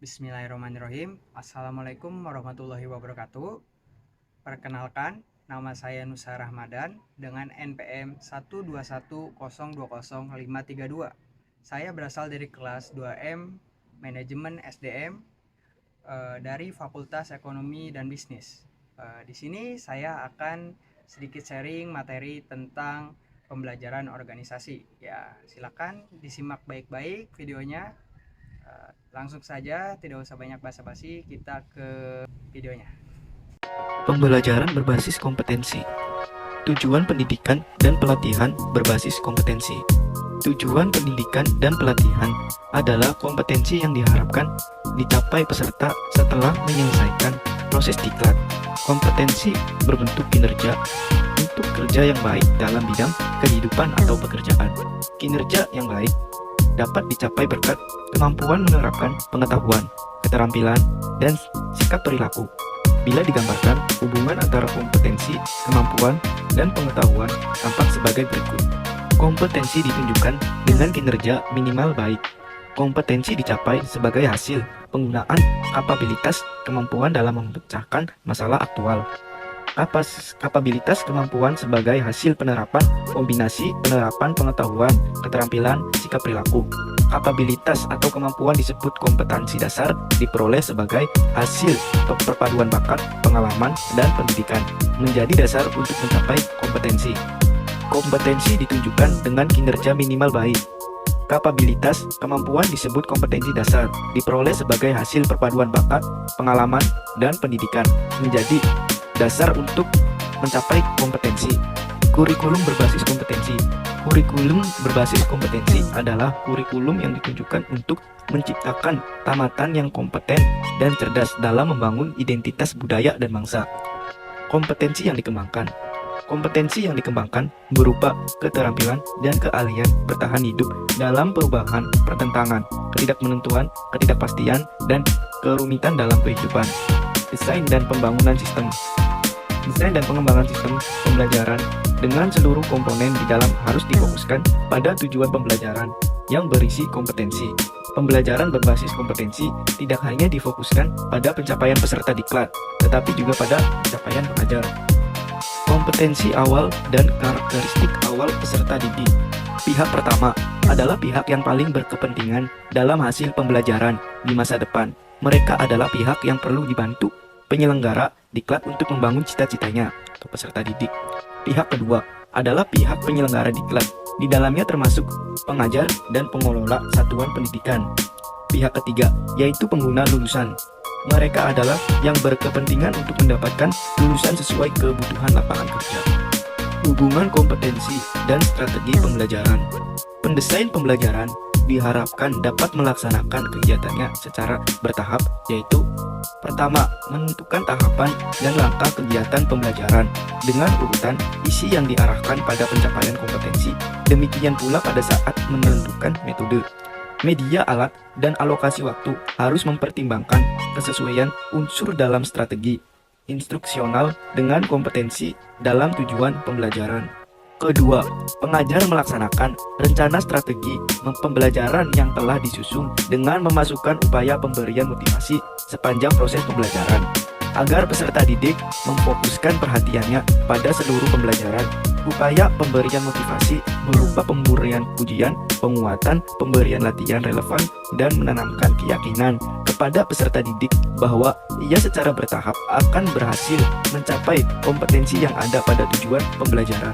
Bismillahirrahmanirrahim. Assalamualaikum warahmatullahi wabarakatuh. Perkenalkan, nama saya Nusa Rahmadan dengan NPM 1210200532. Saya berasal dari kelas 2M Manajemen SDM dari Fakultas Ekonomi dan Bisnis. Di sini saya akan sedikit sharing materi tentang pembelajaran organisasi. Ya, silakan disimak baik-baik videonya. Langsung saja, tidak usah banyak basa-basi, kita ke videonya. Pembelajaran berbasis kompetensi. Tujuan pendidikan dan pelatihan berbasis kompetensi. Tujuan pendidikan dan pelatihan adalah kompetensi yang diharapkan dicapai peserta setelah menyelesaikan proses diklat. Kompetensi berbentuk kinerja untuk kerja yang baik dalam bidang kehidupan atau pekerjaan. Kinerja yang baik dapat dicapai berkat kemampuan menerapkan pengetahuan, keterampilan, dan sikap perilaku. Bila digambarkan, hubungan antara kompetensi, kemampuan, dan pengetahuan tampak sebagai berikut. Kompetensi ditunjukkan dengan kinerja minimal baik. Kompetensi dicapai sebagai hasil penggunaan kapabilitas kemampuan dalam memecahkan masalah aktual. Kapabilitas kemampuan sebagai hasil penerapan kombinasi penerapan pengetahuan, keterampilan, sikap perilaku. Kapabilitas atau kemampuan disebut kompetensi dasar, diperoleh sebagai hasil perpaduan bakat, pengalaman, dan pendidikan, menjadi dasar untuk mencapai kompetensi. Kompetensi ditunjukkan dengan kinerja minimal baik. Kapabilitas kemampuan disebut kompetensi dasar, diperoleh sebagai hasil perpaduan bakat, pengalaman, dan pendidikan, menjadi dasar untuk mencapai kompetensi. Kurikulum berbasis kompetensi. Kurikulum berbasis kompetensi adalah kurikulum yang ditunjukkan untuk menciptakan tamatan yang kompeten dan cerdas dalam membangun identitas budaya dan bangsa. Kompetensi yang dikembangkan. Kompetensi yang dikembangkan berupa keterampilan dan keahlian bertahan hidup dalam perubahan, pertentangan, ketidakmenentuan, ketidakpastian, dan kerumitan dalam kehidupan. Desain dan pembangunan sistem. Desain dan pengembangan sistem pembelajaran dengan seluruh komponen di dalam harus difokuskan pada tujuan pembelajaran yang berisi kompetensi. Pembelajaran berbasis kompetensi tidak hanya difokuskan pada pencapaian peserta diklat, tetapi juga pada pencapaian pengajar. Kompetensi awal dan karakteristik awal peserta didik. Pihak pertama adalah pihak yang paling berkepentingan dalam hasil pembelajaran di masa depan. Mereka adalah pihak yang perlu dibantu penyelenggara diklat untuk membangun cita-citanya atau peserta didik. Pihak kedua adalah pihak penyelenggara diklat. Di dalamnya termasuk pengajar dan pengelola satuan pendidikan. Pihak ketiga yaitu pengguna lulusan. Mereka adalah yang berkepentingan untuk mendapatkan lulusan sesuai kebutuhan lapangan kerja. Hubungan kompetensi dan strategi pembelajaran. Pendesain pembelajaran diharapkan dapat melaksanakan kegiatannya secara bertahap, yaitu pertama, menentukan tahapan dan langkah kegiatan pembelajaran dengan urutan isi yang diarahkan pada pencapaian kompetensi. Demikian pula pada saat menentukan metode, media alat, dan alokasi waktu harus mempertimbangkan kesesuaian unsur dalam strategi instruksional dengan kompetensi dalam tujuan pembelajaran. Kedua, pengajar melaksanakan rencana strategi pembelajaran yang telah disusun dengan memasukkan upaya pemberian motivasi sepanjang proses pembelajaran, agar peserta didik memfokuskan perhatiannya pada seluruh pembelajaran. Upaya pemberian motivasi berupa pemberian pujian, penguatan, pemberian latihan relevan, dan menanamkan keyakinan kepada peserta didik bahwa ia secara bertahap akan berhasil mencapai kompetensi yang ada pada tujuan pembelajaran.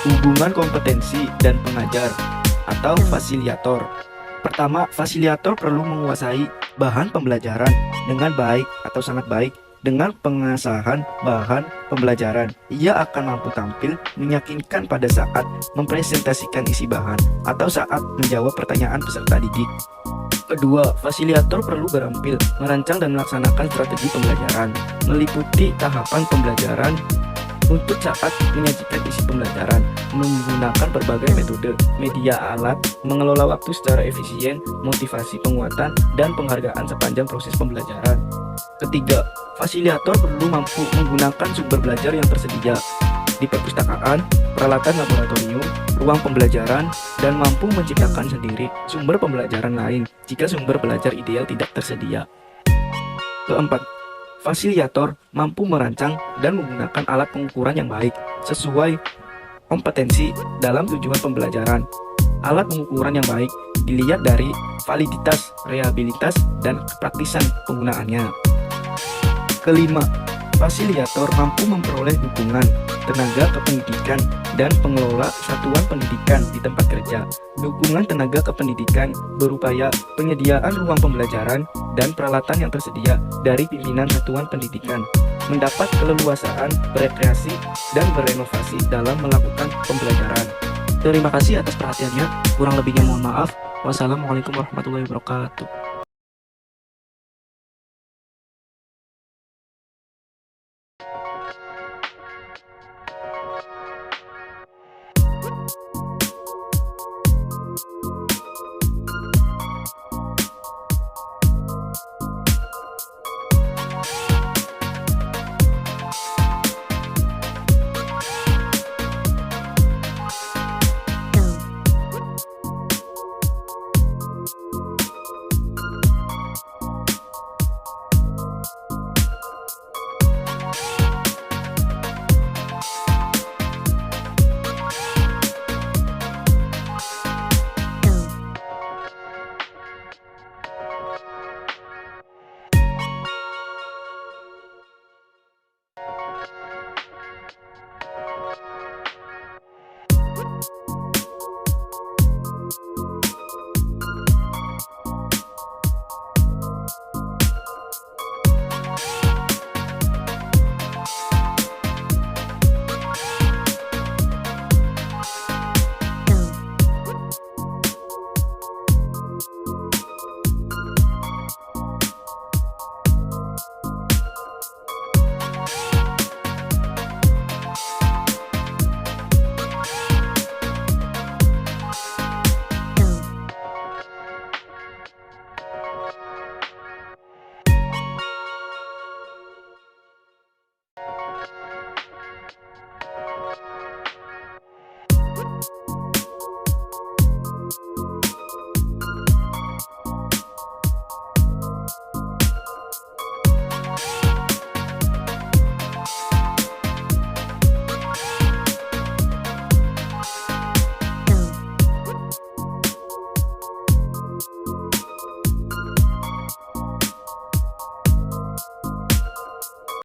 Hubungan kompetensi dan pengajar atau fasiliator. Pertama, fasiliator perlu menguasai bahan pembelajaran dengan baik atau sangat baik. Dengan pengasahan bahan pembelajaran, ia akan mampu tampil meyakinkan pada saat mempresentasikan isi bahan atau saat menjawab pertanyaan peserta didik. Kedua, fasiliator perlu berampil merancang dan melaksanakan strategi pembelajaran, meliputi tahapan pembelajaran untuk saat menyajikan isi pembelajaran, menggunakan berbagai metode, media alat, mengelola waktu secara efisien, motivasi penguatan, dan penghargaan sepanjang proses pembelajaran. Ketiga, fasiliator perlu mampu menggunakan sumber belajar yang tersedia, di perpustakaan, peralatan laboratorium, ruang pembelajaran, dan mampu menciptakan sendiri sumber pembelajaran lain jika sumber belajar ideal tidak tersedia. Keempat, fasilitator mampu merancang dan menggunakan alat pengukuran yang baik sesuai kompetensi dalam tujuan pembelajaran. Alat pengukuran yang baik dilihat dari validitas, reliabilitas, dan kepraktisan penggunaannya. Kelima, fasilitator mampu memperoleh dukungan, tenaga kependidikan, dan pengelola satuan pendidikan di tempat kerja. Dukungan tenaga kependidikan berupaya penyediaan ruang pembelajaran dan peralatan yang tersedia dari pimpinan satuan pendidikan, mendapat keleluasaan berekreasi dan berenovasi dalam melakukan pembelajaran. Terima kasih atas perhatiannya. Kurang lebihnya mohon maaf. Wassalamualaikum warahmatullahi wabarakatuh.